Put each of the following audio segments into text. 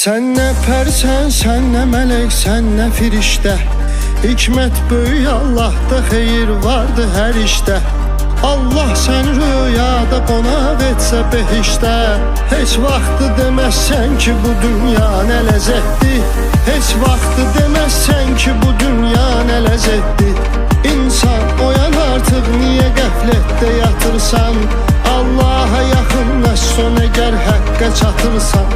Sen ne persen, sen ne melek, sen ne firişte. Hikmet böyük Allah'ta, xeyir vardı her işte. Allah sen rüyada qonaq etsə behişdə. Heç vaxtı deməzsən ki bu dünya nə ləzzətdir. Heç vaxtı deməzsən ki bu dünya nə ləzzətdir. İnsan oyan artıq, niyə qəflətdə yatırsan? Allaha yaxınlaş son əgər həqqə çatırsan.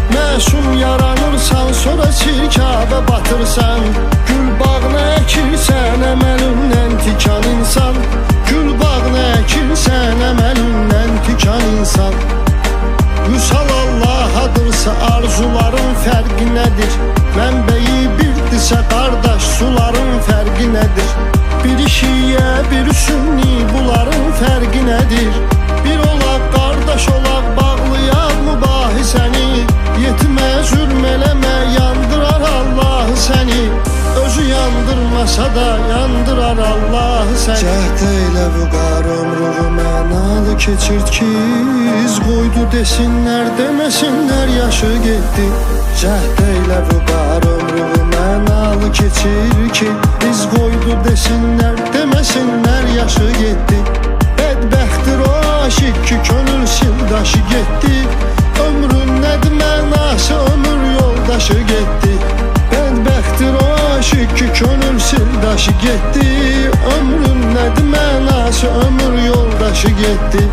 Məsum yaranırsan, sonra çirkabə batırsan. Gül bağına əkirsən, əməlindən tikan insan. Gül bağına əkirsən, əməlindən tikan insan. Vüsal Allahadırsa arzuların fərqi nədir? Mənbəyi birdirsə qardaş, suların fərqi nədir? Bir şiyə, bir sünni, bunların fərqi nədir? Bir olaq, qardaş olaq, bağlayaq mübahisəni. Yetimə zülm eləmə, yandırar Allah səni. Özü yandırmasa da yandırar Allah səni. Cəhd elə vüqar ömrüğü mənalı keçirt ki, iz qoydu desinlər, deməsinlər yaşı getdi. Cəhd elə vüqar ömrüğü mənalı keçir ki, iz qoydu desinlər, deməsinlər yaşı getdi. Bədbəxtdir o aşıq ki, könül sildaşı getdi. Ömrün nədir mənası, ömür yoldaşı getdi. Bədbəxtdir o aşıq ki, könül sildaşı getdi. Ömrün nədir mənası, ömür yoldaşı getdi.